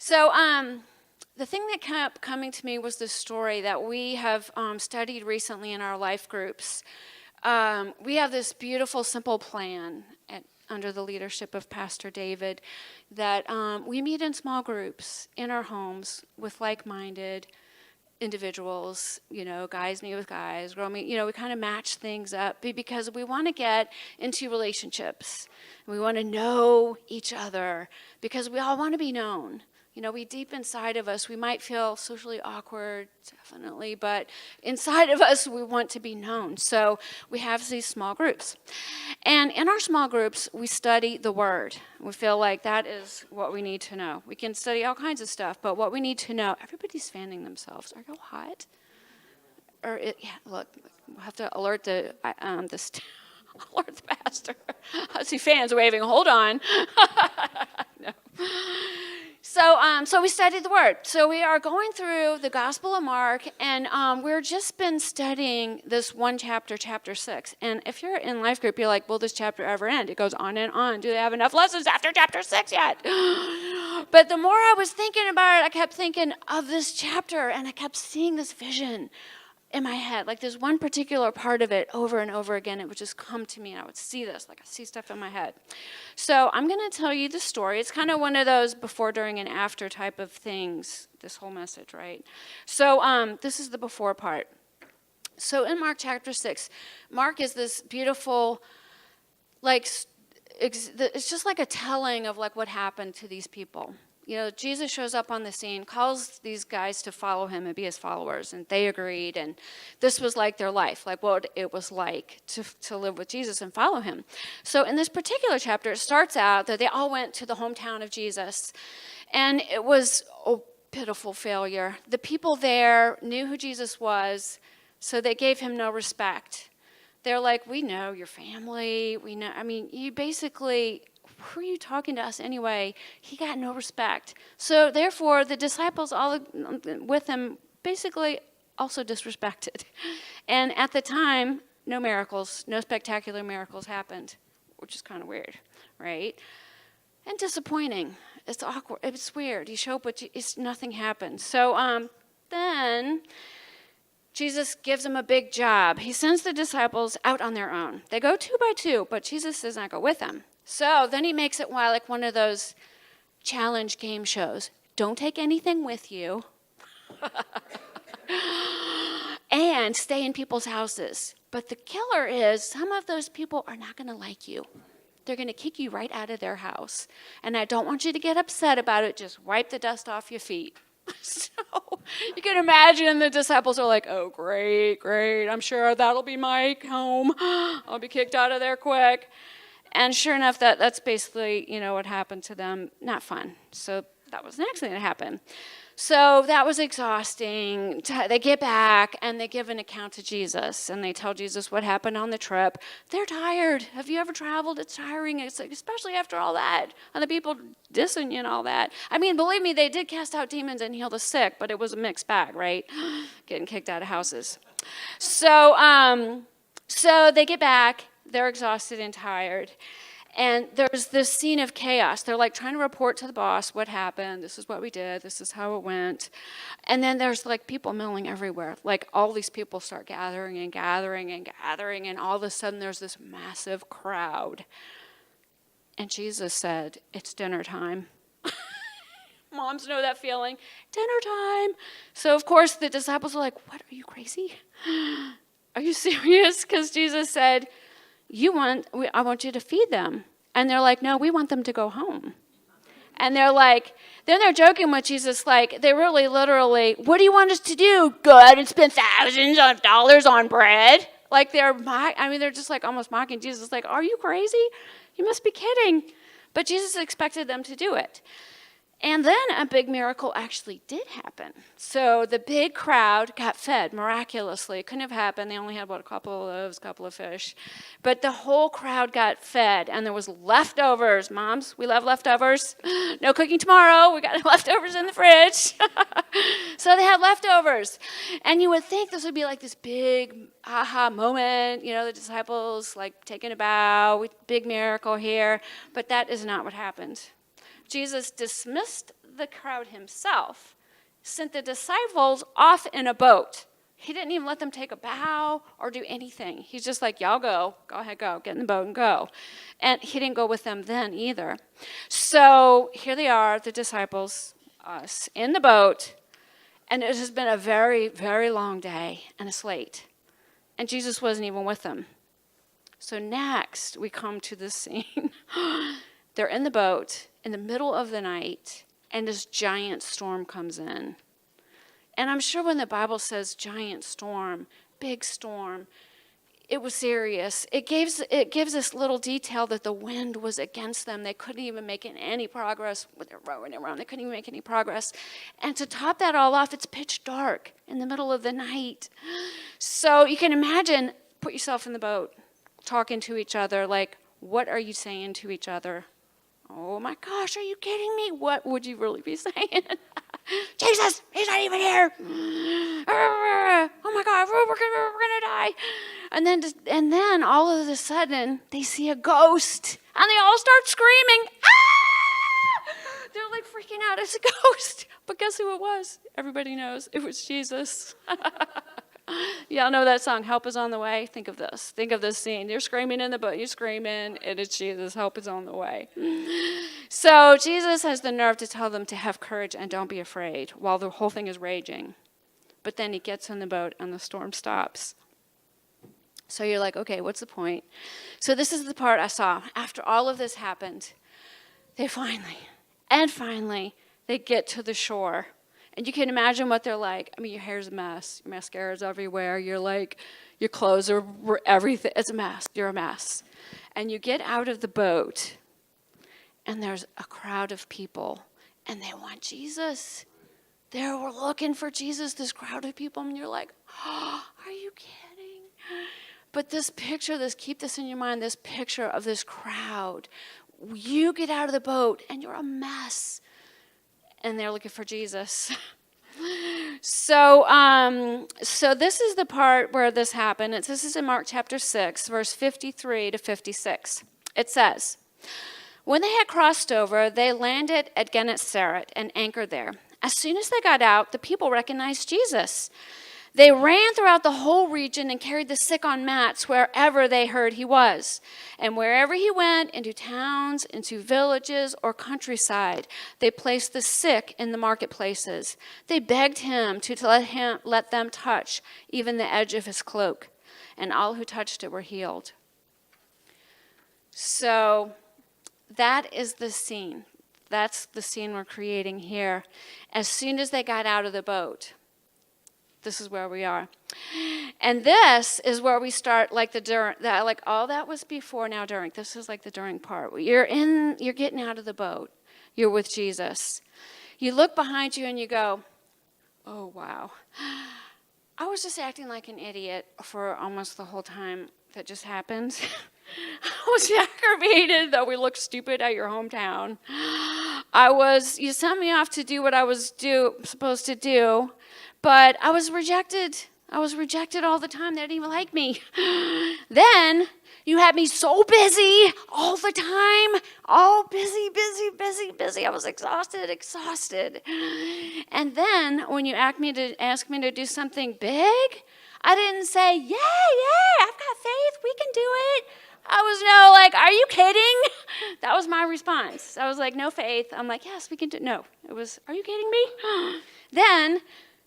So the thing that kept coming to me was this story that we have studied recently in our life groups. We have this beautiful, simple plan under the leadership of Pastor David that we meet in small groups in our homes with like-minded individuals, guys meet with guys, girl meet, we kind of match things up because we want to get into relationships. We want to know each other because we all want to be known. We deep inside of us, we might feel socially awkward, definitely, but inside of us, we want to be known. So we have these small groups. And in our small groups, we study the Word. We feel like that is what we need to know. We can study all kinds of stuff, but what we need to know, everybody's fanning themselves. Are you hot? Look, we'll have to alert the pastor. I see fans waving. Hold on. No. So we studied the Word. So we are going through the Gospel of Mark, and we've just been studying this one chapter, chapter 6. And if you're in life group, you're like, will this chapter ever end? It goes on and on. Do they have enough lessons after chapter 6 yet? But the more I was thinking about it, I kept thinking of this chapter, and I kept seeing this vision in my head, like there's one particular part of it over and over again. It would just come to me, and I would see this, like I see stuff in my head. So I'm going to tell you the story. It's kind of one of those before, during, and after type of things, this whole message, right? So this is the before part. So in Mark chapter 6, Mark is this beautiful, it's just like a telling of like what happened to these people. Jesus shows up on the scene, calls these guys to follow him and be his followers, and they agreed, and this was like their life, like what it was like to live with Jesus and follow him. So in this particular chapter, it starts out that they all went to the hometown of Jesus, and it was a pitiful failure. The people there knew who Jesus was, so they gave him no respect. They're like, we know your family, you basically... who are you talking to us anyway? He got no respect. So therefore, the disciples all with him basically also disrespected. And at the time, no spectacular miracles happened, which is kind of weird, right? And disappointing. It's awkward. It's weird. You show up, but nothing happened. So then Jesus gives them a big job. He sends the disciples out on their own. They go 2 by 2, but Jesus does not go with them. So then he makes it like one of those challenge game shows. Don't take anything with you. And stay in people's houses. But the killer is some of those people are not going to like you. They're going to kick you right out of their house. And I don't want you to get upset about it. Just wipe the dust off your feet. So you can imagine the disciples are like, oh, great. I'm sure that'll be my home. I'll be kicked out of there quick. And sure enough, that's basically, what happened to them. Not fun. So that was the next thing that happened. So that was exhausting. They get back, and they give an account to Jesus, and they tell Jesus what happened on the trip. They're tired. Have you ever traveled? It's tiring, especially after all that, and the people dissing you and all that. Believe me, they did cast out demons and heal the sick, but it was a mixed bag, right? Getting kicked out of houses. So they get back. They're exhausted and tired. And there's this scene of chaos. They're like trying to report to the boss what happened. This is what we did. This is how it went. And then there's like people milling everywhere. Like all these people start gathering. And all of a sudden there's this massive crowd. And Jesus said, it's dinner time. Moms know that feeling. Dinner time. So of course the disciples are like, what, are you crazy? Are you serious? Because Jesus said, I want you to feed them. And they're like, no, we want them to go home. And they're like, then they're joking with Jesus, like, they really literally, what do you want us to do? Go out and spend thousands of dollars on bread? Like they're just like almost mocking Jesus, like, are you crazy? You must be kidding. But Jesus expected them to do it. And then a big miracle actually did happen. So the big crowd got fed miraculously. It couldn't have happened. They only had, a couple of loaves, a couple of fish. But the whole crowd got fed, and there was leftovers. Moms, we love leftovers. No cooking tomorrow. We got leftovers in the fridge. So they had leftovers. And you would think this would be like this big aha moment, the disciples like taking a bow, big miracle here. But that is not what happened. Jesus dismissed the crowd himself sent the disciples off in a boat. He didn't even let them take a bow or do anything. He's just like, y'all go ahead, go, get in the boat and go. And he didn't go with them then either. So here they are, the disciples, us, in the boat. And it has been a very, very long day, and it's late. And Jesus wasn't even with them. So next, we come to this scene. They're in the boat in the middle of the night, and this giant storm comes in. And I'm sure when the Bible says giant storm, big storm, it was serious. It gives this little detail that the wind was against them. They couldn't even make any progress with their rowing around. They couldn't even make any progress. And to top that all off, it's pitch dark in the middle of the night. So you can imagine, put yourself in the boat, talking to each other, like, what are you saying to each other? Oh my gosh, are you kidding me? What would you really be saying? Jesus, he's not even here. Oh my God, we're gonna die. And then all of a sudden, they see a ghost, and they all start screaming. Ah! They're like freaking out. It's a ghost. But guess who it was? Everybody knows. It was Jesus. Y'all know that song, Help is on the Way? Think of this. Think of this scene. You're screaming in the boat. You're screaming, and it's Jesus. Help is on the way. So Jesus has the nerve to tell them to have courage and don't be afraid while the whole thing is raging. But then he gets in the boat, and the storm stops. So you're like, okay, what's the point? So this is the part I saw. After all of this happened, they finally, they get to the shore. And you can imagine what they're like. I mean, your hair's a mess. Your mascara's everywhere. You're like, your clothes are everything. It's a mess. You're a mess. And you get out of the boat, and there's a crowd of people, and they want Jesus. They were looking for Jesus, this crowd of people, and you're like, oh, are you kidding? But this picture, keep this in your mind, this picture of this crowd. You get out of the boat, and you're a mess. And they're looking for Jesus. So this is the part where this happened. This is in Mark chapter 6, verse 53 to 56. It says, when they had crossed over, they landed at Gennesaret and anchored there. As soon as they got out, the people recognized Jesus. They ran throughout the whole region and carried the sick on mats wherever they heard he was. And wherever he went, into towns, into villages, or countryside, they placed the sick in the marketplaces. They begged him to let them touch even the edge of his cloak. And all who touched it were healed. So that is the scene. That's the scene we're creating here. As soon as they got out of the boat, this is where we are. And this is where we start like all that was before, now during. This is like the during part. You're getting out of the boat. You're with Jesus. You look behind you and you go, oh, wow. I was just acting like an idiot for almost the whole time that just happened. I was aggravated that we looked stupid at your hometown. You sent me off to do what I was supposed to do. But I was rejected. I was rejected all the time. They didn't even like me. Then you had me so busy all the time. All busy. I was exhausted. And then when you ask me to do something big, I didn't say, yeah, I've got faith. We can do it. I was are you kidding? That was my response. I was like, no faith. I'm like, yes, we can do it. No, it was, are you kidding me? Then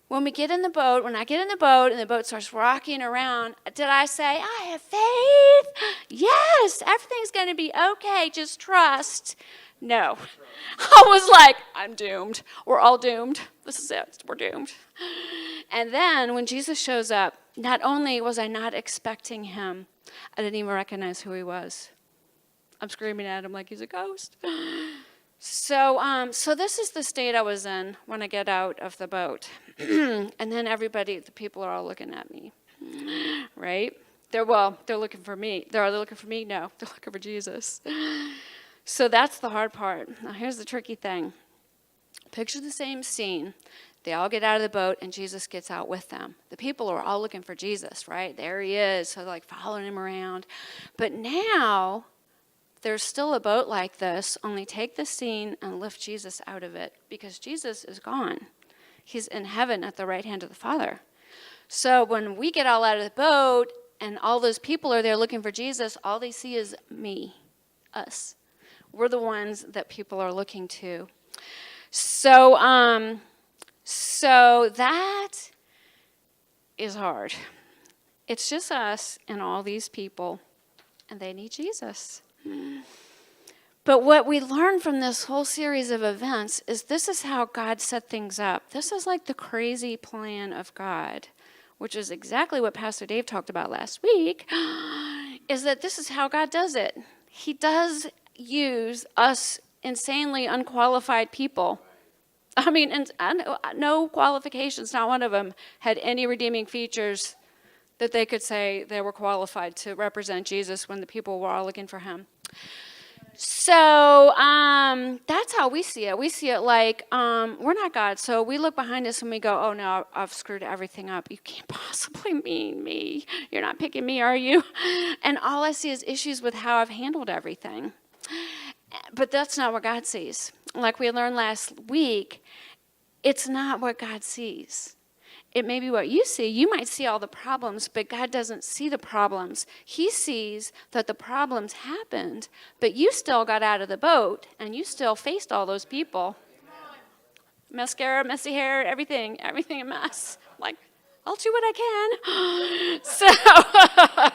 when I get in the boat and the boat starts rocking around, did I say, I have faith? Yes, everything's going to be okay. Just trust. No. I was like, I'm doomed. We're all doomed. This is it. We're doomed. And then when Jesus shows up, not only was I not expecting him, I didn't even recognize who he was. I'm screaming at him like he's a ghost. So this is the state I was in when I get out of the boat. And then the people are all looking at me, right? They're looking for me. They're looking for me? No, they're looking for Jesus. So that's the hard part. Now here's the tricky thing. Picture the same scene. They all get out of the boat, and Jesus gets out with them. The people are all looking for Jesus, right? There he is. So they're following him around. But now there's still a boat like this, only take the scene and lift Jesus out of it, because Jesus is gone. He's in heaven at the right hand of the Father. So when we get all out of the boat and all those people are there looking for Jesus, all they see is me, us. We're the ones that people are looking to. So that is hard. It's just us and all these people, and they need Jesus. But what we learn from this whole series of events is this is how God set things up. This is like the crazy plan of God, which is exactly what Pastor Dave talked about last week, is that this is how God does it. He does use us insanely unqualified people. I mean, and no qualifications, not one of them had any redeeming features that they could say they were qualified to represent Jesus when the people were all looking for him. So that's how we see it. We see it like we're not God. So we look behind us and we go, oh, no, I've screwed everything up. You can't possibly mean me. You're not picking me, are you? And all I see is issues with how I've handled everything. But that's not what God sees. Like we learned last week, it's not what God sees. It may be what you see. You might see all the problems, but God doesn't see the problems. He sees that the problems happened, but you still got out of the boat, and you still faced all those people. Mascara, messy hair, everything a mess. Like, I'll do what I can.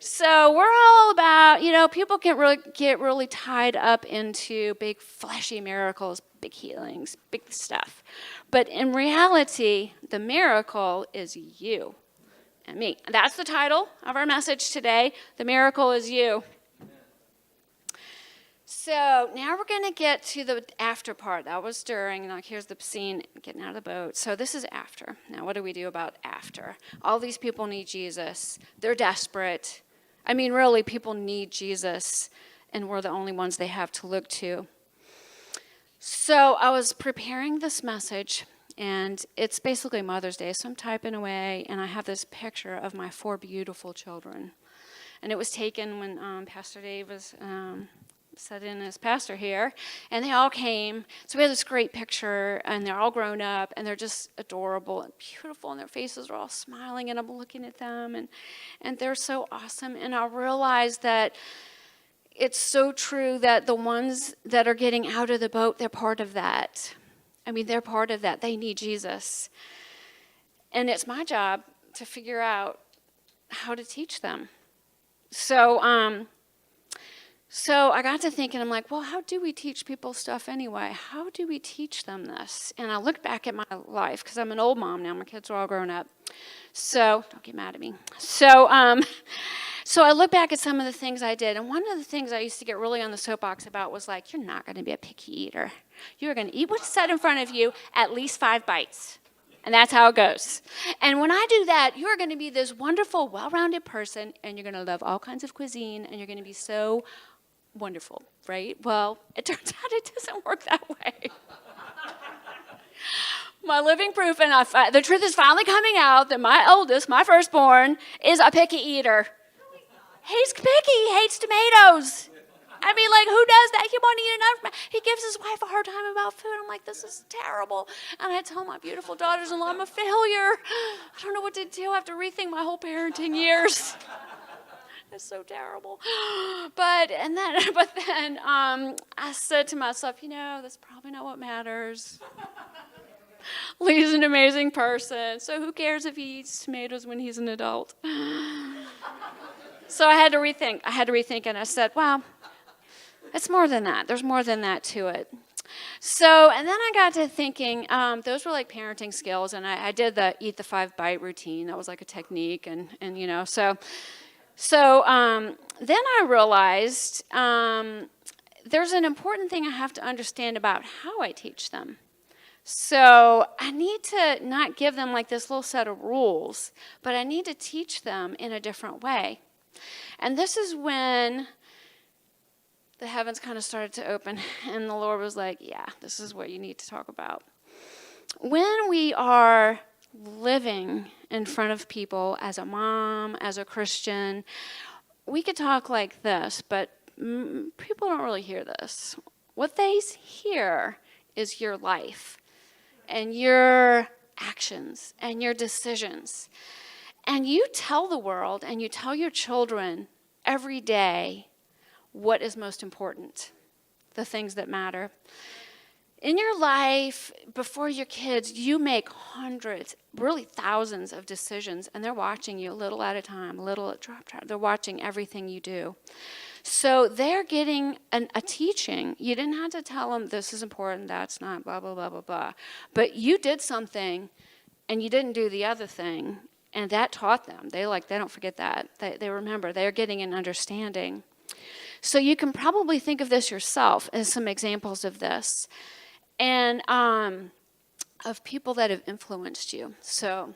So we're all about, people can really get really tied up into big flashy miracles, big healings, big stuff. But in reality, the miracle is you and me. That's the title of our message today. The miracle is you. So now we're going to get to the after part. That was during. Like, here's the scene, getting out of the boat. So this is after. Now what do we do about after? All these people need Jesus. They're desperate. I mean, really, people need Jesus, and we're the only ones they have to look to. So I was preparing this message, and it's basically Mother's Day, so I'm typing away, and I have this picture of my 4 beautiful children. And it was taken when Pastor Dave was set in as pastor here, and they all came. So we had this great picture, and they're all grown up, and they're just adorable and beautiful, and their faces are all smiling, and I'm looking at them, and they're so awesome. And I realized that it's so true that the ones that are getting out of the boat, they're part of that. I mean, they're part of that. They need Jesus. And it's my job to figure out how to teach them. So I got to thinking, I'm like, well, how do we teach people stuff anyway? How do we teach them this? And I looked back at my life, because I'm an old mom now. My kids are all grown up. So don't get mad at me. So I look back at some of the things I did, and one of the things I used to get really on the soapbox about was like, you're not going to be a picky eater. You're going to eat what's set in front of you, at least 5 bites. And that's how it goes. And when I do that, you're going to be this wonderful, well-rounded person, and you're going to love all kinds of cuisine, and you're going to be so wonderful, right? Well, it turns out it doesn't work that way. My living proof, and the truth is finally coming out that my oldest, my firstborn, is a picky eater. He's picky. He hates tomatoes. I mean, like, who does that? He won't eat enough. He gives his wife a hard time about food. I'm like, this is terrible. And I tell my beautiful daughters-in-law I'm a failure. I don't know what to do. I have to rethink my whole parenting years. It's so terrible. But then I said to myself, that's probably not what matters. Lee's an amazing person. So who cares if he eats tomatoes when he's an adult? So I had to rethink, and I said, wow, it's more than that. There's more than that to it. So, and then I got to thinking, those were like parenting skills, and I did the eat the 5-bite routine. That was like a technique, and So then I realized there's an important thing I have to understand about how I teach them. So I need to not give them like this little set of rules, but I need to teach them in a different way. And this is when the heavens kind of started to open, and the Lord was like, yeah, this is what you need to talk about. When we are living in front of people as a mom, as a Christian, we could talk like this, but people don't really hear this. What they hear is your life and your actions and your decisions. And you tell the world and you tell your children every day what is most important, the things that matter. In your life, before your kids, you make hundreds, really thousands of decisions, and they're watching you a little at a time, a little at drop. They're watching everything you do. So they're getting a teaching. You didn't have to tell them this is important, that's not, blah, blah, blah, blah, blah. But you did something, and you didn't do the other thing, and that taught them. They don't forget that. They remember. They're getting an understanding. So you can probably think of this yourself as some examples of this. And of people that have influenced you. So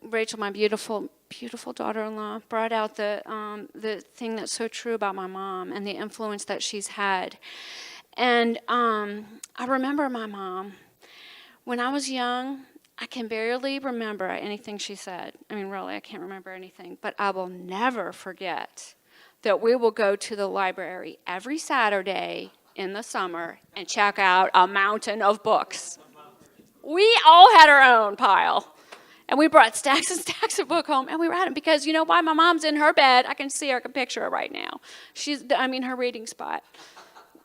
Rachel, my beautiful, beautiful daughter-in-law, brought out the thing that's so true about my mom and the influence that she's had. And I remember my mom. When I was young, I can barely remember anything she said. I mean, really, I can't remember anything. But I will never forget that we will go to the library every Saturday in the summer and check out a mountain of books. We all had our own pile. And we brought stacks and stacks of book home, and we read them because, you know why? My mom's in her bed. I can see her, I can picture her right now. Her reading spot.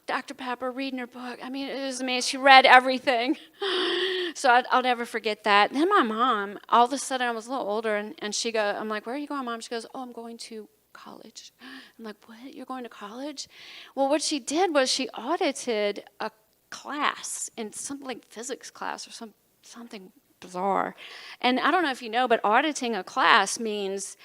Dr. Pepper reading her book. I mean, it was amazing. She read everything. So I'll never forget that. Then my mom, all of a sudden, I was a little older, and I'm like, where are you going, Mom? She goes, I'm going to college. I'm like, what? You're going to college? Well, what she did was she audited a class in something like physics class or something bizarre. And I don't know if you know, but auditing a class means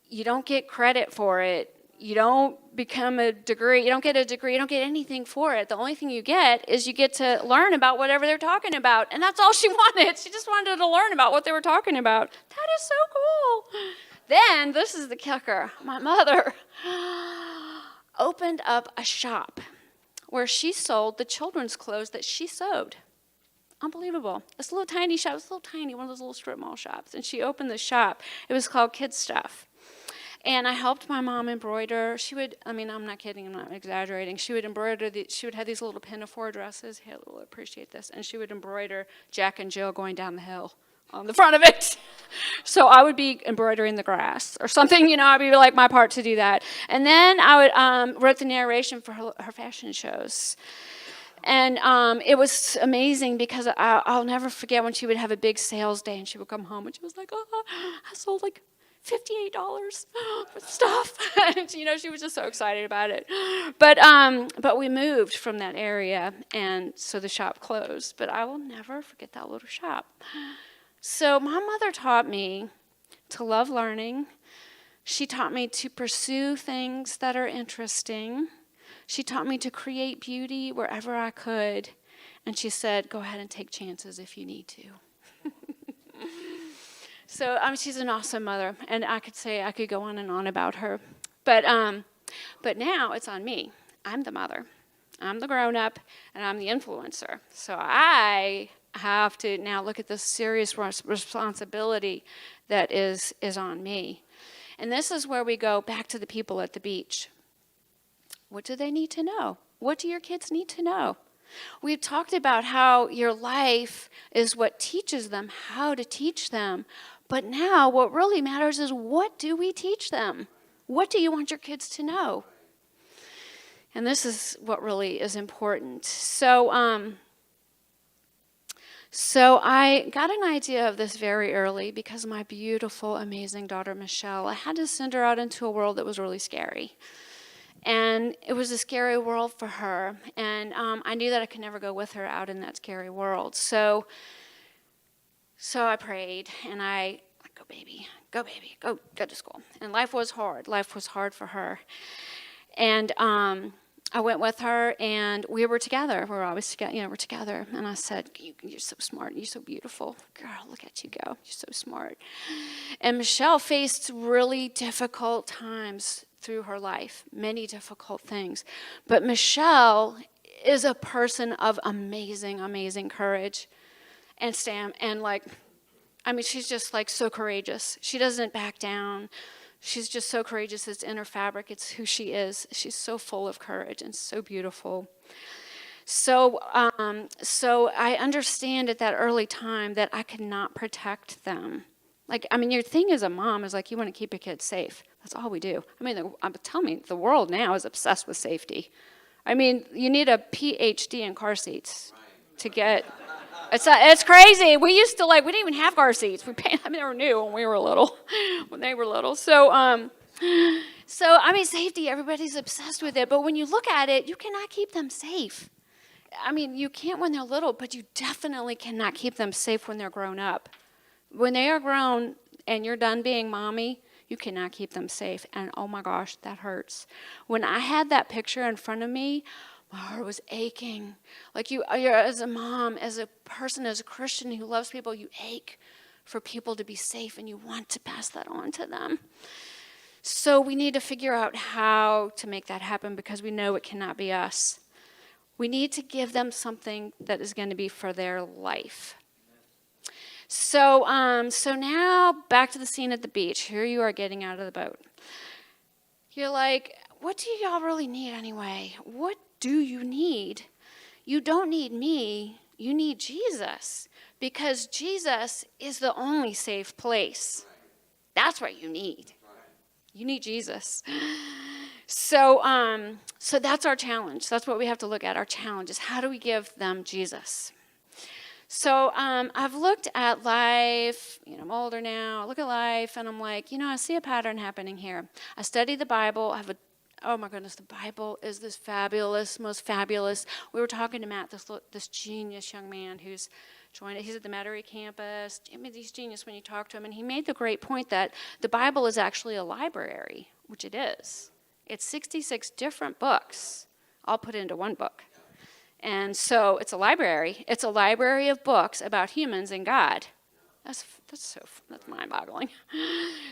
you don't get credit for it. You don't become a degree. You don't get a degree. You don't get anything for it. The only thing you get is you get to learn about whatever they're talking about. And that's all she wanted. She just wanted to learn about what they were talking about. That is so cool. Then, this is the kicker. My mother opened up a shop where she sold the children's clothes that she sewed. Unbelievable. This little tiny shop, one of those little strip mall shops. And she opened the shop. It was called Kids Stuff. And I helped my mom embroider. I'm not kidding, I'm not exaggerating. She would embroider, she would have these little pinafore dresses. Hey, we'll appreciate this. And she would embroider Jack and Jill going down the hill on the front of it. So I would be embroidering the grass or something, I'd be like my part to do that. And then I would wrote the narration for her fashion shows. And it was amazing because I'll never forget when she would have a big sales day and she would come home and she was like, I sold like $58 with stuff. And, she was just so excited about it. But we moved from that area, and so the shop closed. But I will never forget that little shop. So my mother taught me to love learning. She taught me to pursue things that are interesting. She taught me to create beauty wherever I could. And she said, go ahead and take chances if you need to. So she's an awesome mother, and I could go on and on about her. But now it's on me. I'm the mother. I'm the grown-up, and I'm the influencer. So I have to now look at this serious responsibility that is on me. And this is where we go back to the people at the beach. What do they need to know? What do your kids need to know? We've talked about how your life is what teaches them how to teach them. But now what really matters is, what do we teach them? What do you want your kids to know? And this is what really is important. So I got an idea of this very early because my beautiful, amazing daughter, Michelle, I had to send her out into a world that was really scary. And it was a scary world for her. And I knew that I could never go with her out in that scary world. So I prayed, and I, go baby, go to school. And life was hard. Life was hard for her. And I went with her, and we were together. We're always together, we're together. And I said, you're so smart, you're so beautiful. Girl, look at you go, you're so smart. And Michelle faced really difficult times through her life, many difficult things. But Michelle is a person of amazing, amazing courage and she's just so courageous. She doesn't back down. She's just so courageous. It's in her fabric. It's who she is. She's so full of courage and so beautiful. So I understand at that early time that I could not protect them. Like, I mean, your thing as a mom is like you want to keep your kids safe. That's all we do. I mean, tell me, the world now is obsessed with safety. I mean, you need a PhD in car seats to get. It's crazy. We used to we didn't even have car seats. They were new when we were little, when they were little. So I mean, safety. Everybody's obsessed with it. But when you look at it, you cannot keep them safe. I mean, you can't when they're little, but you definitely cannot keep them safe when they're grown up. When they are grown and you're done being mommy, you cannot keep them safe. And oh my gosh, that hurts. When I had that picture in front of me, my heart was aching. Like you're as a mom, as a person, as a Christian who loves people, you ache for people to be safe and you want to pass that on to them. So we need to figure out how to make that happen because we know it cannot be us. We need to give them something that is going to be for their life. So now back to the scene at the beach. Here you are getting out of the boat. You're like, what do y'all really need anyway? What do you need? You don't need me. You need Jesus because Jesus is the only safe place. That's what you need. You need Jesus. So that's our challenge. That's what we have to look at. Our challenge is how do we give them Jesus? So I've looked at life. I'm older now. I look at life, and I'm like, I see a pattern happening here. I study the Bible. Oh my goodness, the Bible is this fabulous, most fabulous. We were talking to Matt, this genius young man who's joined. He's at the Metairie campus. I mean, he's genius when you talk to him, and he made the great point that the Bible is actually a library, which it is. It's 66 different books, all put into one book. And so it's a library. It's a library of books about humans and God. That's mind-boggling.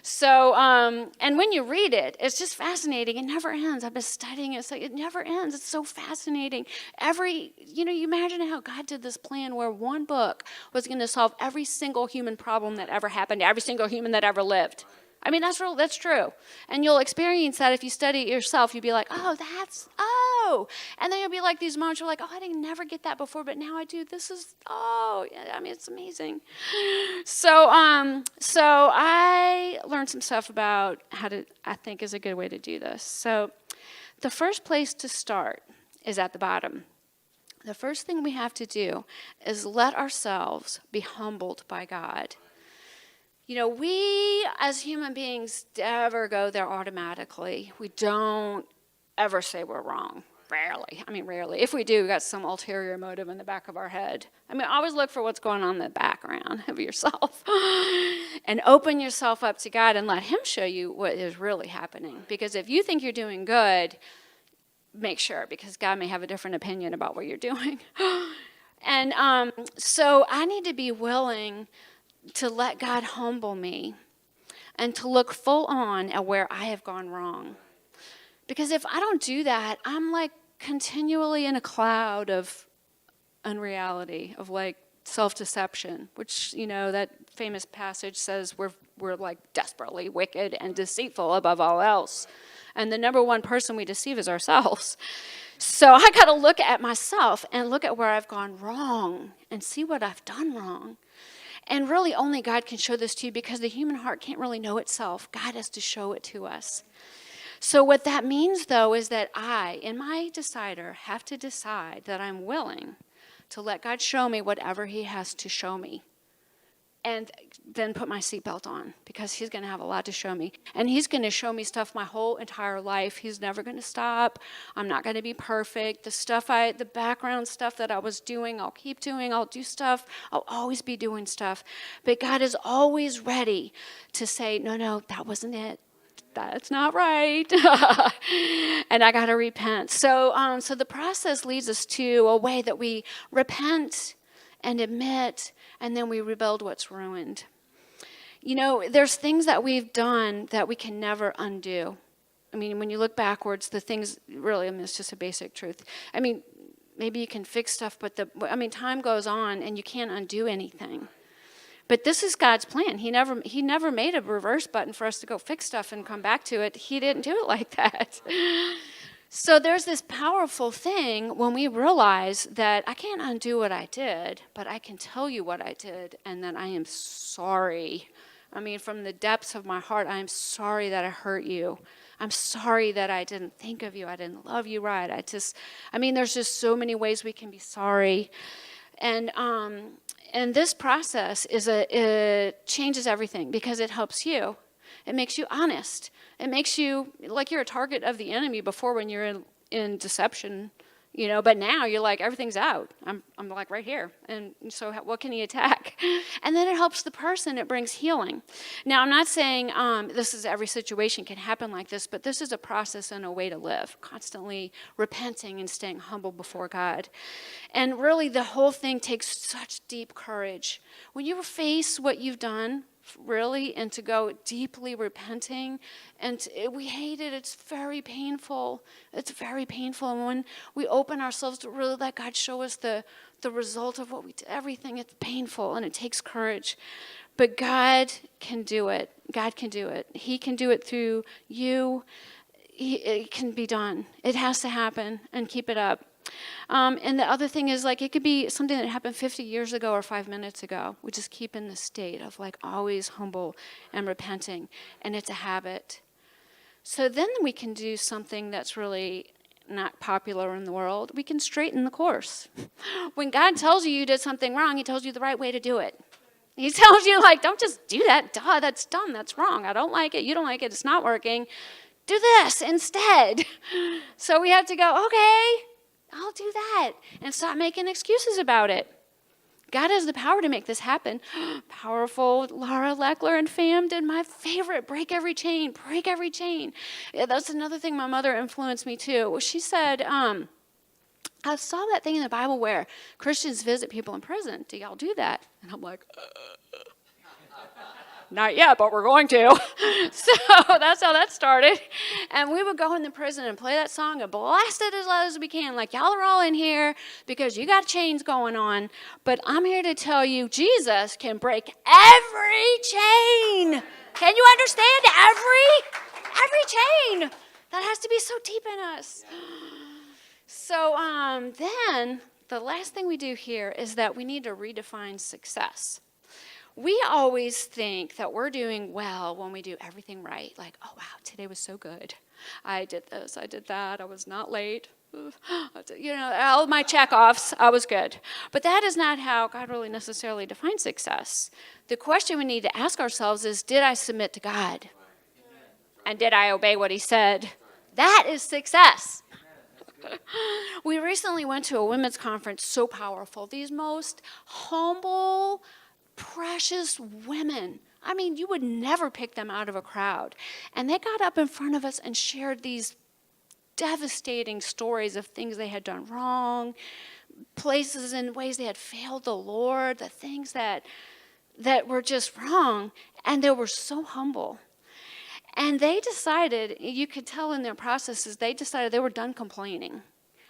So, and when you read it, it's just fascinating. It never ends. I've been studying it. So it never ends. It's so fascinating. You imagine how God did this plan where one book was going to solve every single human problem that ever happened to every single human that ever lived. I mean, that's true. And you'll experience that if you study it yourself. You'll be like, and then you'll be like these moments, you're like, I didn't never get that before, but now I do. It's amazing. So I learned some stuff about I think is a good way to do this. So the first place to start is at the bottom. The first thing we have to do is let ourselves be humbled by God. We as human beings never go there automatically. We don't ever say we're wrong. Rarely. If we do, we've got some ulterior motive in the back of our head. Always look for what's going on in the background of yourself. And open yourself up to God and let Him show you what is really happening. Because if you think you're doing good, make sure, because God may have a different opinion about what you're doing. And so I need to be willing to let God humble me and to look full on at where I have gone wrong. Because if I don't do that, I'm like continually in a cloud of unreality, of like self-deception, which, that famous passage says we're like desperately wicked and deceitful above all else. And the number one person we deceive is ourselves. So I got to look at myself and look at where I've gone wrong and see what I've done wrong. And really only God can show this to you because the human heart can't really know itself. God has to show it to us. So what that means, though, is that I, in my decider, have to decide that I'm willing to let God show me whatever He has to show me. And then put my seatbelt on because He's going to have a lot to show me. And He's going to show me stuff my whole entire life. He's never going to stop. I'm not going to be perfect. The background stuff that I was doing, I'll keep doing. I'll do stuff. I'll always be doing stuff. But God is always ready to say, no, that wasn't it. That's not right. And I got to repent. So the process leads us to a way that we repent and admit, and then we rebuild what's ruined. There's things that we've done that we can never undo. When you look backwards, the things really, it's just a basic truth. Maybe you can fix stuff, but time goes on and you can't undo anything. But this is God's plan. He never made a reverse button for us to go fix stuff and come back to it. He didn't do it like that. So there's this powerful thing when we realize that I can't undo what I did, but I can tell you what I did, and that I am sorry. I mean, from the depths of my heart, I am sorry that I hurt you. I'm sorry that I didn't think of you. I didn't love you right. There's just so many ways we can be sorry. And this process it changes everything because it helps you. It makes you honest. It makes you like you're a target of the enemy before when you're in deception, but now you're like, everything's out. I'm like right here. And so what can he attack? And then it helps the person. It brings healing. Now, I'm not saying this is every situation can happen like this, but this is a process and a way to live, constantly repenting and staying humble before God. And really, the whole thing takes such deep courage. When you face what you've done, really, and to go deeply repenting, and we hate it. It's very painful. It's very painful. And when we open ourselves to really let God show us the result of what we did, everything, it's painful and it takes courage. But God can do it. God can do it. He can do it through you. It can be done. It has to happen, and keep it up. And the other thing is, it could be something that happened 50 years ago or 5 minutes ago. We just keep in the state of always humble and repenting, and it's a habit. So then we can do something that's really not popular in the world. We can straighten the course. When God tells you did something wrong, he tells you the right way to do it. He tells you, don't just do that. Duh, that's dumb. That's wrong. I don't like it. You don't like it. It's not working. Do this instead. So we have to go, okay, I'll do that, and stop making excuses about it. God has the power to make this happen. Powerful Laura Leckler and fam did my favorite, break every chain, break every chain. Yeah, that's another thing my mother influenced me too. She said, I saw that thing in the Bible where Christians visit people in prison. Do y'all do that? And I'm like, not yet, but we're going to. So that's how that started. And we would go in the prison and play that song and blast it as loud as we can. Y'all are all in here because you got chains going on. But I'm here to tell you, Jesus can break every chain. Can you understand? Every chain. That has to be so deep in us. So then the last thing we do here is that we need to redefine success. We always think that we're doing well when we do everything right. Oh, wow, today was so good. I did this, I did that, I was not late. All my check-offs, I was good. But that is not how God really necessarily defines success. The question we need to ask ourselves is, did I submit to God? And did I obey what he said? That is success. We recently went to a women's conference, so powerful. These most humble, precious women. You would never pick them out of a crowd. And they got up in front of us and shared these devastating stories of things they had done wrong, places and ways they had failed the Lord, the things that were just wrong. And they were so humble. And they decided, you could tell in their processes, they decided they were done complaining.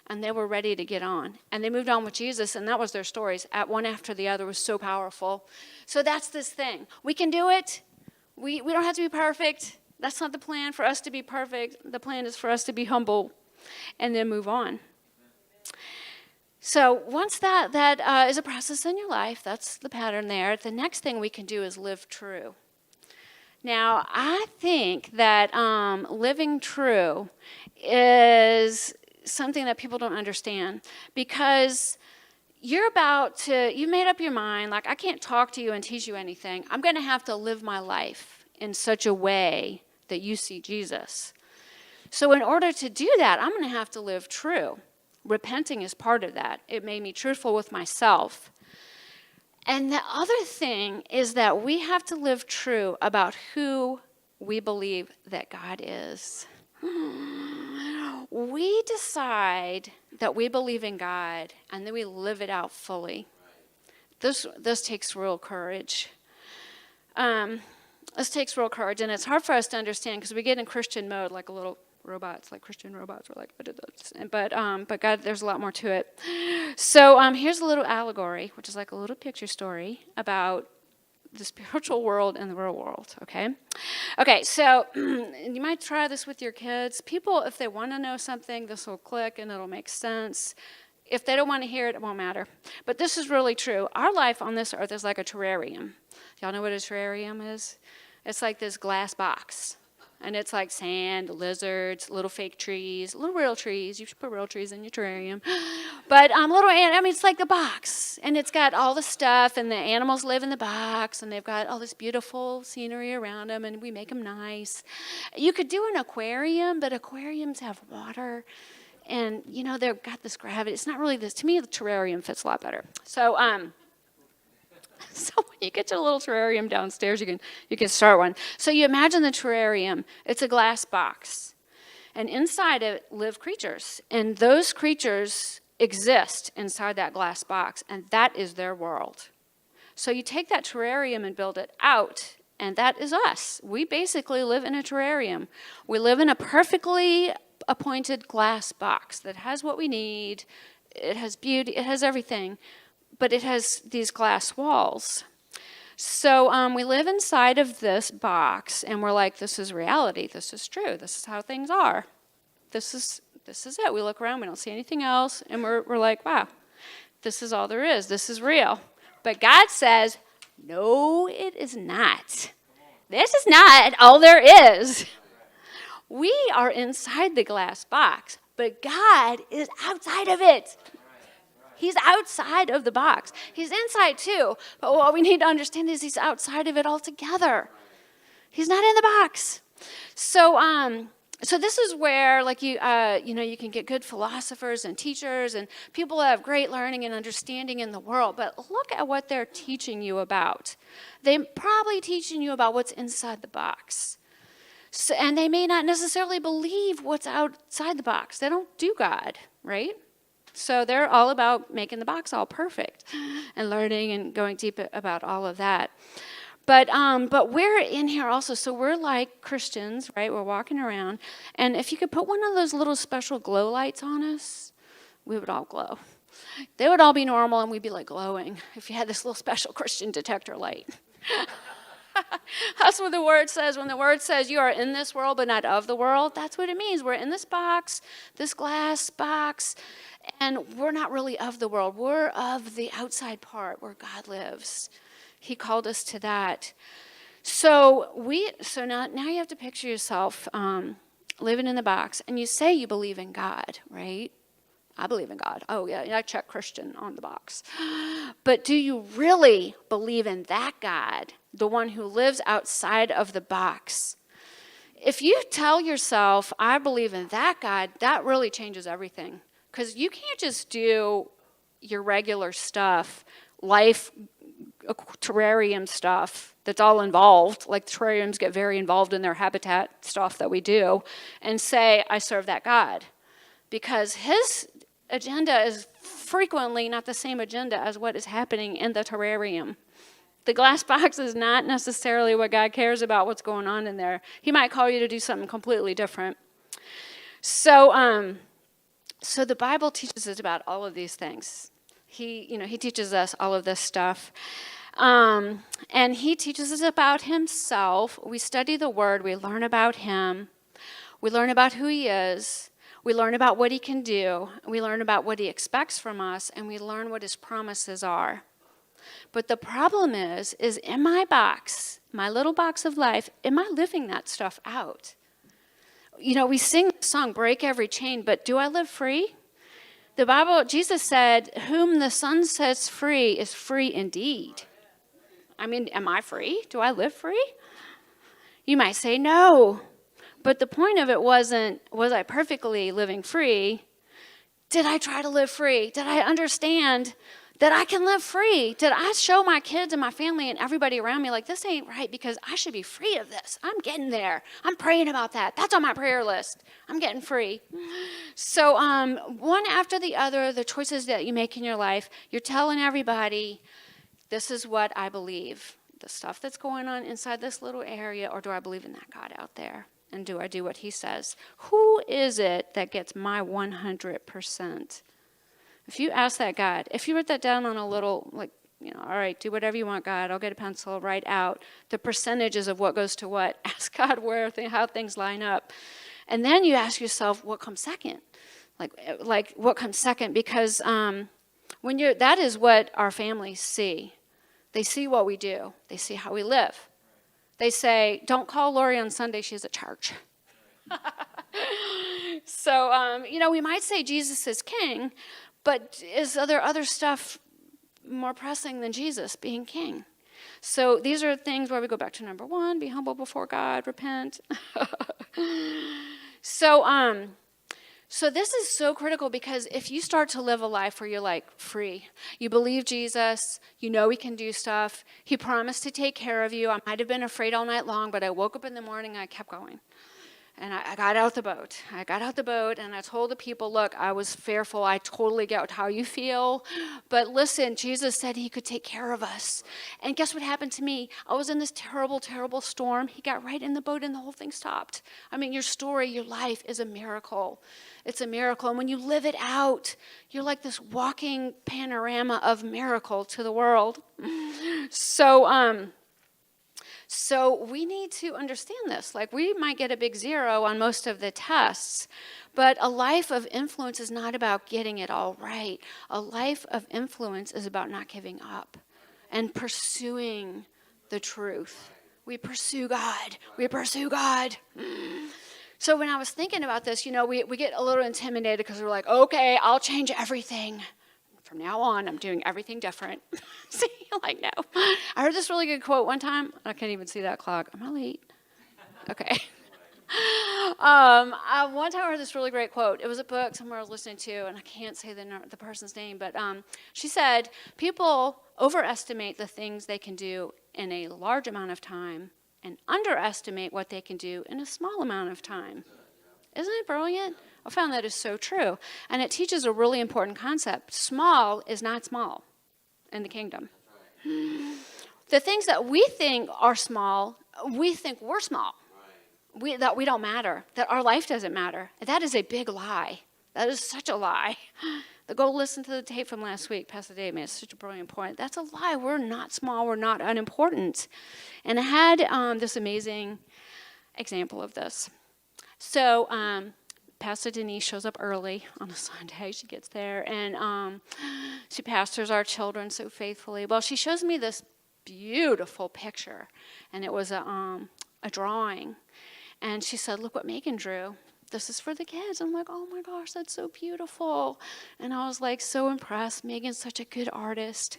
And they were ready to get on. And they moved on with Jesus, and that was their stories. One after the other was so powerful. So that's this thing. We can do it. We don't have to be perfect. That's not the plan for us to be perfect. The plan is for us to be humble and then move on. So once that is a process in your life, that's the pattern there. The next thing we can do is live true. Now, I think that living true is something that people don't understand, because you made up your mind, I can't talk to you and teach you anything. I'm going to have to live my life in such a way that you see Jesus. So in order to do that, I'm going to have to live true. Repenting is part of that. It made me truthful with myself. And the other thing is that we have to live true about who we believe that God is. We decide that we believe in God, and then we live it out fully. This takes real courage. This takes real courage, and it's hard for us to understand because we get in Christian mode like a little robots, like Christian robots. We're like, I did this. But God, there's a lot more to it. So here's a little allegory, which is like a little picture story about the spiritual world and the real world, okay? Okay, so you might try this with your kids. People, if they want to know something, this will click and it'll make sense. If they don't want to hear it, it won't matter. But this is really true. Our life on this earth is like a terrarium. Y'all know what a terrarium is? It's like this glass box. And it's like sand, lizards, little fake trees, little real trees. You should put real trees in your terrarium. But it's like the box. And it's got all the stuff, and the animals live in the box, and they've got all this beautiful scenery around them, and we make them nice. You could do an aquarium, but aquariums have water. And, they've got this gravity. It's not really this. To me, the terrarium fits a lot better. So when you get your little terrarium downstairs, you can start one. So you imagine the terrarium. It's a glass box. And inside it live creatures. And those creatures exist inside that glass box. And that is their world. So you take that terrarium and build it out. And that is us. We basically live in a terrarium. We live in a perfectly appointed glass box that has what we need. It has beauty. It has everything. But it has these glass walls. So we live inside of this box, and we're like, this is reality. This is true. This is how things are. This is it. We look around. We don't see anything else. And we're like, wow, this is all there is. This is real. But God says, no, it is not. This is not all there is. We are inside the glass box, but God is outside of it. He's outside of the box. He's inside too, but what we need to understand is he's outside of it altogether. He's not in the box. So this is where, like you can get good philosophers and teachers and people that have great learning and understanding in the world. But look at what they're teaching you about. They're probably teaching you about what's inside the box. So, and they may not necessarily believe what's outside the box. They don't do God, right? So they're all about making the box all perfect and learning and going deep about all of that. But we're in here also. So we're like Christians, right? We're walking around. And if you could put one of those little special glow lights on us, we would all glow. They would all be normal, and we'd be like glowing if you had this little special Christian detector light. That's what the word says. When the word says you are in this world but not of the world, that's what it means. We're in this box, this glass box, and we're not really of the world. We're of the outside part where God lives. He called us to that. So now you have to picture yourself living in the box, and you say you believe in God, right? I believe in God. Oh, yeah, I check Christian on the box. But do you really believe in that God, the one who lives outside of the box? If you tell yourself, I believe in that God, that really changes everything. Because you can't just do your regular stuff, life, terrarium stuff that's all involved, like terrariums get very involved in their habitat stuff that we do, and say, I serve that God. Because his agenda is frequently not the same agenda as what is happening in the terrarium. The glass box is not necessarily what God cares about, what's going on in there. He might call you to do something completely different. So the Bible teaches us about all of these things. He teaches us all of this stuff. And he teaches us about himself. We study the word. We learn about him. We learn about who he is. We learn about what he can do. We learn about what he expects from us. And we learn what his promises are. But the problem is in my box, my little box of life, am I living that stuff out? We sing the song, Break Every Chain, but do I live free? The Bible, Jesus said, whom the Son sets free is free indeed. I mean, am I free? Do I live free? You might say no. But the point of it wasn't, was I perfectly living free? Did I try to live free? Did I understand that I can live free? Did I show my kids and my family and everybody around me like, this ain't right because I should be free of this? I'm getting there. I'm praying about that. That's on my prayer list. I'm getting free. So one after the other, the choices that you make in your life, you're telling everybody, this is what I believe. The stuff that's going on inside this little area, or do I believe in that God out there? And do I do what he says? Who is it that gets my 100%? If you ask that God, if you wrote that down on a little All right, do whatever you want, God. I'll get a pencil, write out the percentages of what goes to what. Ask God how things line up. And then you ask yourself, what comes second? Like what comes second? Because that is what our families see. They see what we do. They see how we live. They say, don't call Lori on Sunday, she's at church. So, we might say Jesus is king, but is there other stuff more pressing than Jesus being king? So these are things where we go back to number 1, be humble before God, repent. So this is so critical, because if you start to live a life where you're like free, you believe Jesus, you know he can do stuff, he promised to take care of you. I might have been afraid all night long, but I woke up in the morning, I kept going. And I got out the boat. I got out the boat and I told the people, look, I was fearful. I totally get how you feel. But listen, Jesus said he could take care of us. And guess what happened to me? I was in this terrible, terrible storm. He got right in the boat and the whole thing stopped. I mean, your story, your life is a miracle. It's a miracle. And when you live it out, you're like this walking panorama of miracle to the world. So we need to understand this. Like, we might get a big 0 on most of the tests, but a life of influence is not about getting it all right. A life of influence is about not giving up and pursuing the truth. We pursue God. We pursue God. So when I was thinking about this, we get a little intimidated because we're like, okay, I'll change everything. From now on, I'm doing everything different. See, like, no. I heard this really good quote one time. I can't even see that clock. Am I late? Okay. One time I heard this really great quote. It was a book somewhere I was listening to, and I can't say the person's name, but she said, people overestimate the things they can do in a large amount of time and underestimate what they can do in a small amount of time. Isn't it brilliant? I found that is so true. And it teaches a really important concept. Small is not small in the kingdom. The things that we think are small, we think we're small. That we don't matter, that our life doesn't matter. That is a big lie. That is such a lie. Go listen to the tape from last week. Pastor Dave made such a brilliant point. That's a lie. We're not small. We're not unimportant. And I had this amazing example of this. So Pastor Denise shows up early on a Sunday. She gets there, and she pastors our children so faithfully. Well, she shows me this beautiful picture, and it was a drawing. And she said, look what Megan drew. This is for the kids. I'm like, oh, my gosh, that's so beautiful. And I was, like, so impressed. Megan's such a good artist.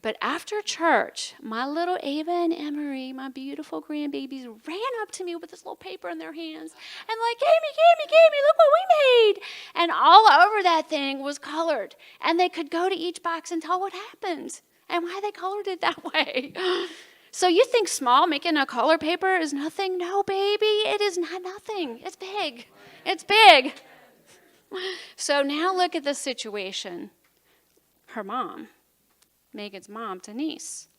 But after church, my little Ava and Emery, my beautiful grandbabies, ran up to me with this little paper in their hands and like, Gamey, look what we made. And all over that thing was colored. And they could go to each box and tell what happened and why they colored it that way. So you think small, making a color paper is nothing? No, baby, it is not nothing. It's big. It's big. So now look at this situation. Her mom. Megan's mom, Denise.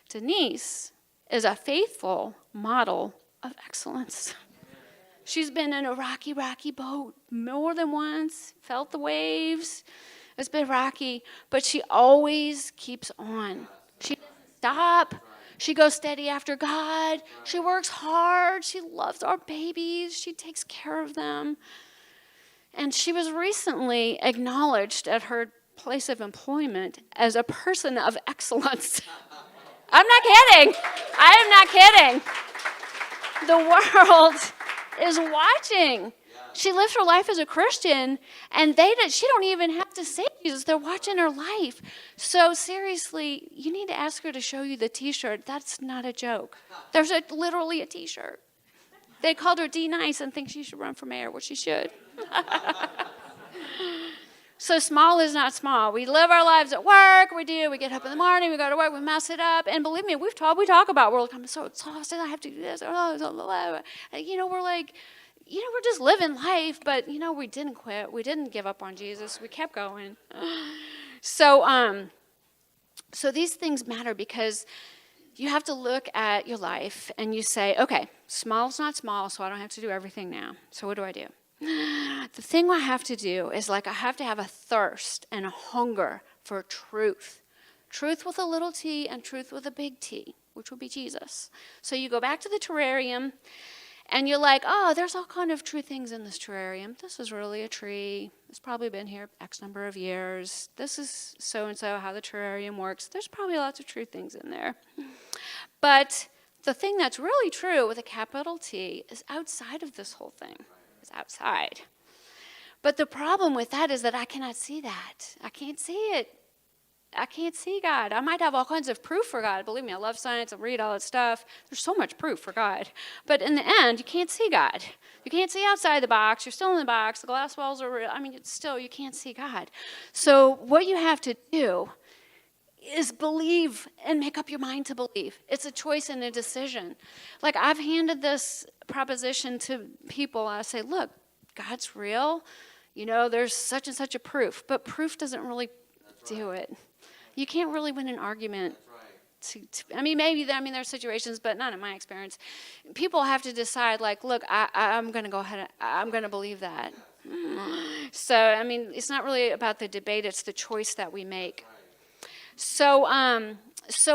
Denise is a faithful model of excellence. She's been in a rocky boat more than once, felt the waves. It's been rocky, but she always keeps on. She doesn't stop. She goes steady after God. She works hard. She loves our babies. She takes care of them. And she was recently acknowledged at her place of employment as a person of excellence. I'm not kidding. I am not kidding. The world is watching. She lives her life as a Christian, and she don't even have to say Jesus. They're watching her life. So seriously, you need to ask her to show you the T-shirt. That's not a joke. There's literally a T-shirt. They called her D Nice and think she should run for mayor, which she should. So small is not small. We live our lives at work. We get up in the morning. We go to work. We mess it up. And believe me, we talk about we're like, I'm so exhausted. I have to do this. We're like, we're just living life. But we didn't quit. We didn't give up on Jesus. We kept going. So these things matter because you have to look at your life and you say, okay, small is not small, so I don't have to do everything now. So what do I do? The thing I have to do is I have to have a thirst and a hunger for truth. Truth with a little t and truth with a big T, which would be Jesus. So you go back to the terrarium, and you're like, oh, there's all kind of true things in this terrarium. This is really a tree. It's probably been here X number of years. This is so-and-so, how the terrarium works. There's probably lots of true things in there. But the thing that's really true with a capital T is outside of this whole thing. It's outside. But the problem with that is that I cannot see that. I can't see it. I can't see God. I might have all kinds of proof for God. Believe me, I love science. I read all that stuff. There's so much proof for God. But in the end, you can't see God. You can't see outside the box. You're still in the box. The glass walls are real. I mean, it's still, you can't see God. So what you have to do is believe and make up your mind to believe. It's a choice and a decision. Like, I've handed this proposition to people. I say, look, God's real. You know, there's such and such a proof. But proof doesn't really do it. You can't really win an argument. I mean, there are situations, but not in my experience. People have to decide, like, look, I'm going to go ahead, I'm going to believe that. So, I mean, it's not really about the debate, it's the choice that we make. So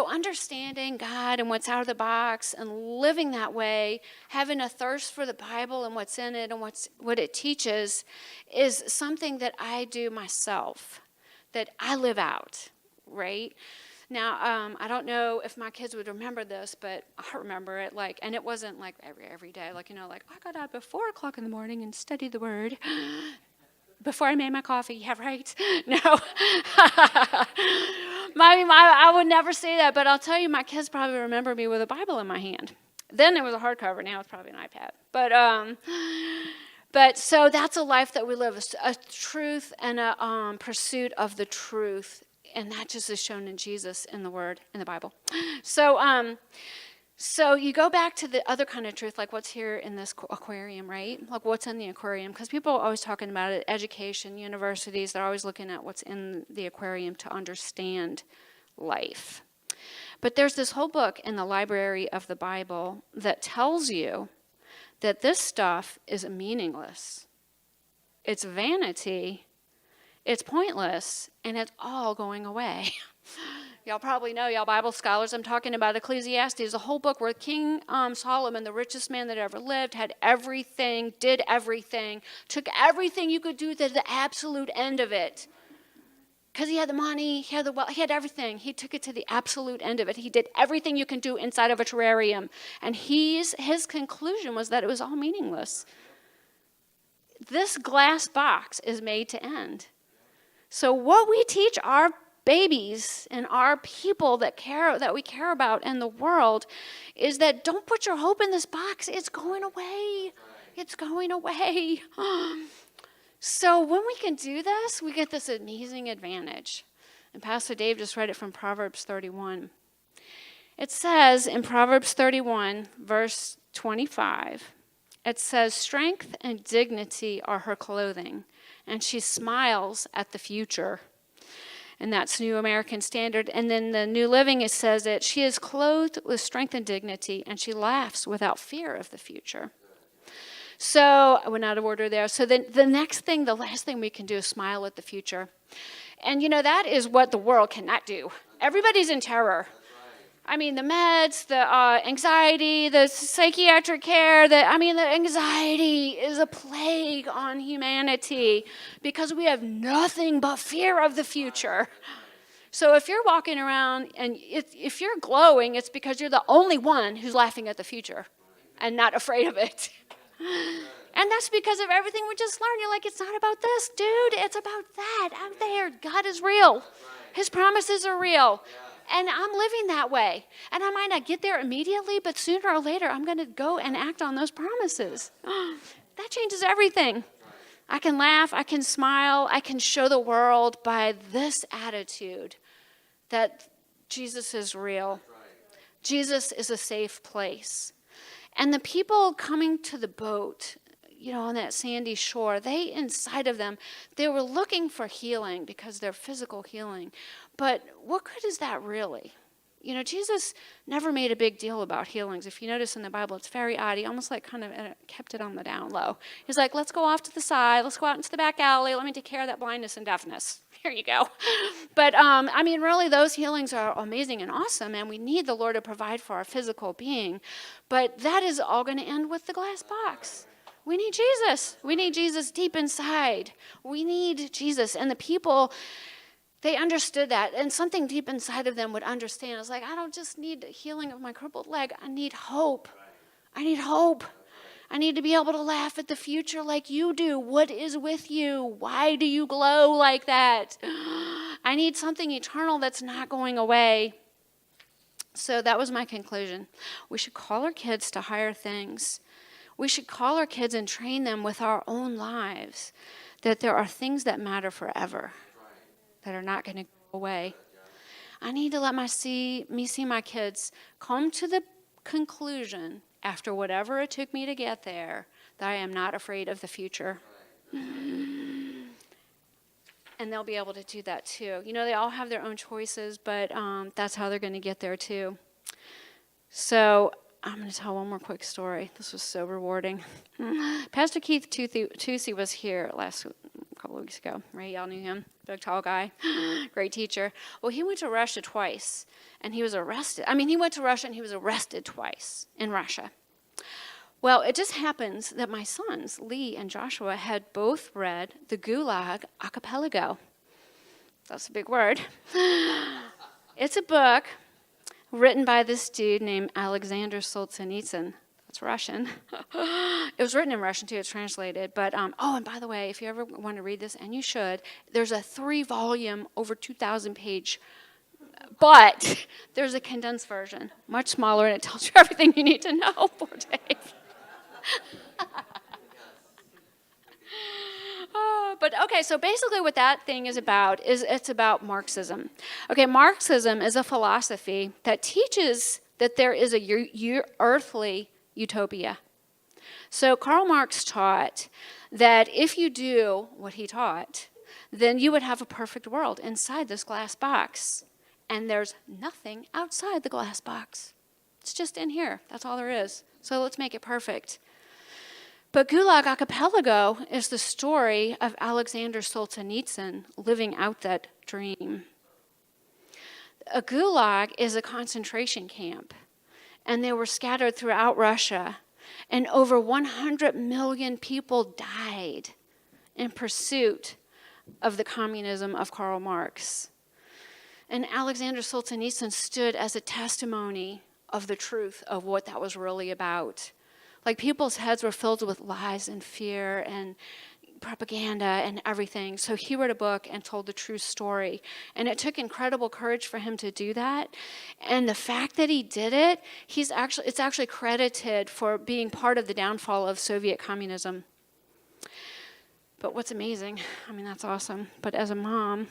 understanding God and what's out of the box and living that way, having a thirst for the Bible and what's in it and what it teaches is something that I do myself, that I live out. Right? Now, I don't know if my kids would remember this, but I remember it, like, and it wasn't like every day, like, you know, like, I got up at 4 o'clock in the morning and studied the Word before I made my coffee. Yeah, right? No. I would never say that, but I'll tell you, my kids probably remember me with a Bible in my hand. Then it was a hardcover. Now it's probably an iPad. But so that's a life that we live, a truth and a pursuit of the truth. And that just is shown in Jesus, in the Word, in the Bible. So you go back to the other kind of truth, like what's here in this aquarium, right? Like what's in the aquarium? Because people are always talking about it, education, universities, they're always looking at what's in the aquarium to understand life. But there's this whole book in the library of the Bible that tells you that this stuff is meaningless. It's vanity. It's pointless, and it's all going away. Y'all probably know, y'all Bible scholars, I'm talking about Ecclesiastes, a whole book where King Solomon, the richest man that ever lived, had everything, did everything, took everything you could do to the absolute end of it. Because he had the money, he had the wealth, he had everything. He took it to the absolute end of it. He did everything you can do inside of a terrarium. And his conclusion was that it was all meaningless. This glass box is made to end. So what we teach our babies and our people that we care about in the world is that don't put your hope in this box. It's going away. It's going away. So when we can do this, we get this amazing advantage. And Pastor Dave just read it from Proverbs 31. It says in Proverbs 31, verse 25, it says, strength and dignity are her clothing, and she smiles at the future. And that's New American Standard. And then the New Living, it says that she is clothed with strength and dignity, and she laughs without fear of the future. So I went out of order there. So then the last thing we can do is smile at the future. And, you know, that is what the world cannot do. Everybody's in terror. I mean, the meds, the anxiety, the psychiatric care, the anxiety is a plague on humanity because we have nothing but fear of the future. So if you're walking around and if you're glowing, it's because you're the only one who's laughing at the future and not afraid of it. And that's because of everything we just learned. You're like, it's not about this, dude. It's about that out there. God is real. His promises are real. And I'm living that way. And I might not get there immediately, but sooner or later, I'm going to go and act on those promises. That changes everything. I can laugh, I can smile, I can show the world by this attitude that Jesus is real. Jesus is a safe place. And the people coming to the boat, you know, on that sandy shore, they inside of them, they were looking for healing because they're physical healing. But what good is that really? You know, Jesus never made a big deal about healings. If you notice in the Bible, it's very odd. He almost like kind of kept it on the down low. He's like, let's go off to the side. Let's go out into the back alley. Let me take care of that blindness and deafness. Here you go. But, really, those healings are amazing and awesome, and we need the Lord to provide for our physical being. But that is all going to end with the glass box. We need Jesus. We need Jesus deep inside. We need Jesus. And the people, they understood that. And something deep inside of them would understand. It's like, I don't just need healing of my crippled leg. I need hope. I need hope. I need to be able to laugh at the future like you do. What is with you? Why do you glow like that? I need something eternal that's not going away. So that was my conclusion. We should call our kids to higher things. We should call our kids and train them with our own lives that there are things that matter forever, that are not going to go away. I need to let me see my kids come to the conclusion, after whatever it took me to get there, that I am not afraid of the future. And they'll be able to do that too. They all have their own choices, but that's how they're going to get there too. So I'm going to tell one more quick story. This was so rewarding. Pastor Keith Toosey was here a couple of weeks ago, right? Y'all knew him. Big, tall guy. Great teacher. Well, he went to Russia twice, and he was arrested. He went to Russia, and he was arrested twice in Russia. Well, it just happens that my sons, Lee and Joshua, had both read the Gulag Archipelago. That's a big word. It's a book written by this dude named Alexander Solzhenitsyn. That's Russian. It was written in Russian, too. It's translated. But, and by the way, if you ever want to read this, and you should, there's a 3-volume, over 2,000-page, but there's a condensed version, much smaller, and it tells you everything you need to know. Poor Dave. So basically what that thing is about it's about Marxism. Okay, Marxism is a philosophy that teaches that there is a earthly utopia. So Karl Marx taught that if you do what he taught, then you would have a perfect world inside this glass box. And there's nothing outside the glass box. It's just in here. That's all there is. So let's make it perfect. But Gulag Archipelago is the story of Alexander Solzhenitsyn living out that dream. A gulag is a concentration camp, and they were scattered throughout Russia, and over 100 million people died in pursuit of the communism of Karl Marx. And Alexander Solzhenitsyn stood as a testimony of the truth of what that was really about. Like, people's heads were filled with lies and fear and propaganda and everything. So he wrote a book and told the true story. And it took incredible courage for him to do that. And the fact that he did it, it's actually credited for being part of the downfall of Soviet communism. But what's amazing, that's awesome. But as a mom,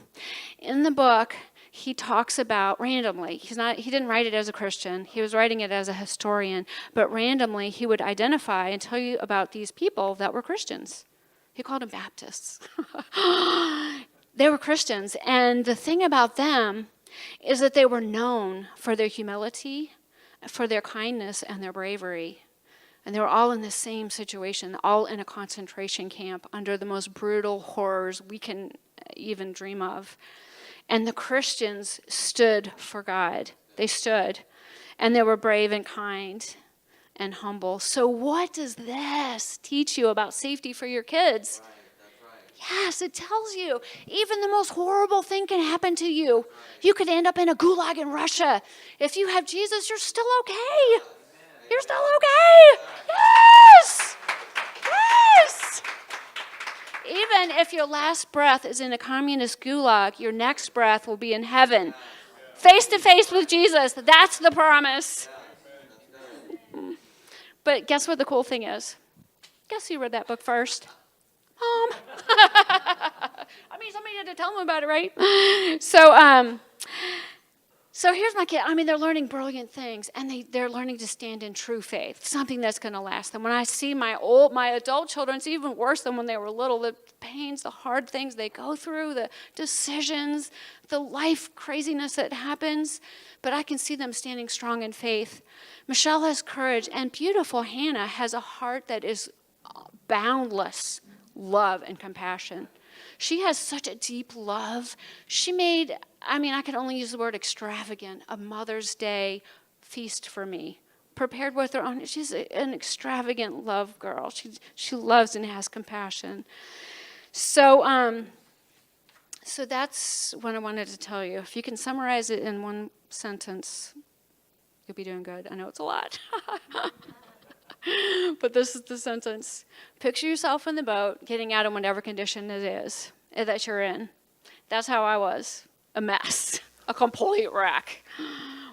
in the book, he talks about randomly. He didn't write it as a Christian. He was writing it as a historian. But randomly, he would identify and tell you about these people that were Christians. He called them Baptists. They were Christians. And the thing about them is that they were known for their humility, for their kindness, and their bravery. And they were all in the same situation, all in a concentration camp under the most brutal horrors we can even dream of. And the Christians stood for God. They stood. And they were brave and kind and humble. So what does this teach you about safety for your kids? Right, that's right. Yes, it tells you even the most horrible thing can happen to you. Right. You could end up in a gulag in Russia. If you have Jesus, you're still okay. You're still okay. Yes. Yes. Even if your last breath is in a communist gulag, your next breath will be in heaven. Face to face with Jesus. That's the promise. But guess what the cool thing is? Guess who read that book first? Mom. Somebody had to tell them about it, right? So here's my kid. They're learning brilliant things, and they're learning to stand in true faith, something that's going to last them. When I see my adult children, it's even worse than when they were little. The pains, the hard things they go through, the decisions, the life craziness that happens. But I can see them standing strong in faith. Michelle has courage, and beautiful Hannah has a heart that is boundless love and compassion. She has such a deep love. She made, I can only use the word extravagant, a Mother's Day feast for me. Prepared with her own, she's an extravagant love girl. She loves and has compassion. So that's what I wanted to tell you. If you can summarize it in one sentence, you'll be doing good. I know it's a lot. But this is the sentence. Picture yourself in the boat, getting out in whatever condition it is that you're in. That's how I was. A mess. A complete wreck.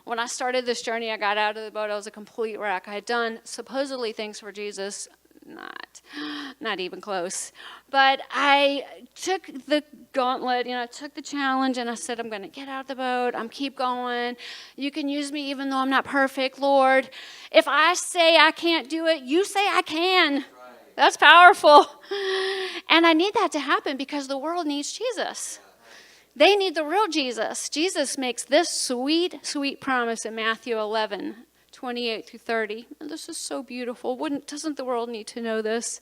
When I started this journey, I got out of the boat, I was a complete wreck. I had done supposedly things for Jesus. Not even close. But I took the gauntlet, I took the challenge, and I said, I'm going to get out of the boat. I'm keep going. You can use me even though I'm not perfect, Lord. If I say I can't do it, you say I can. Right. That's powerful. And I need that to happen because the world needs Jesus. They need the real Jesus. Jesus makes this sweet, sweet promise in Matthew 11:28-30. And this is so beautiful. Doesn't the world need to know this?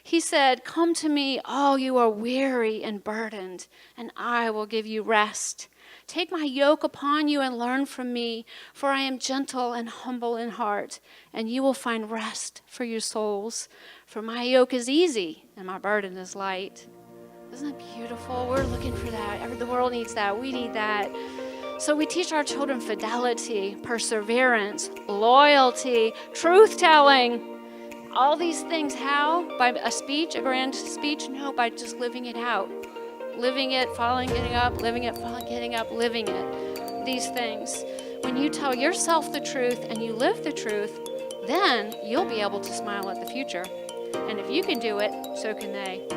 He said, come to me, all you are weary and burdened, and I will give you rest. Take my yoke upon you and learn from me, for I am gentle and humble in heart, and you will find rest for your souls. For my yoke is easy and my burden is light. Isn't that beautiful? We're looking for that. The world needs that. We need that. So we teach our children fidelity, perseverance, loyalty, truth-telling. All these things, how? By a grand speech? No, by just living it out. Living it, falling, getting up, living it, falling, getting up, living it. These things. When you tell yourself the truth and you live the truth, then you'll be able to smile at the future. And if you can do it, so can they.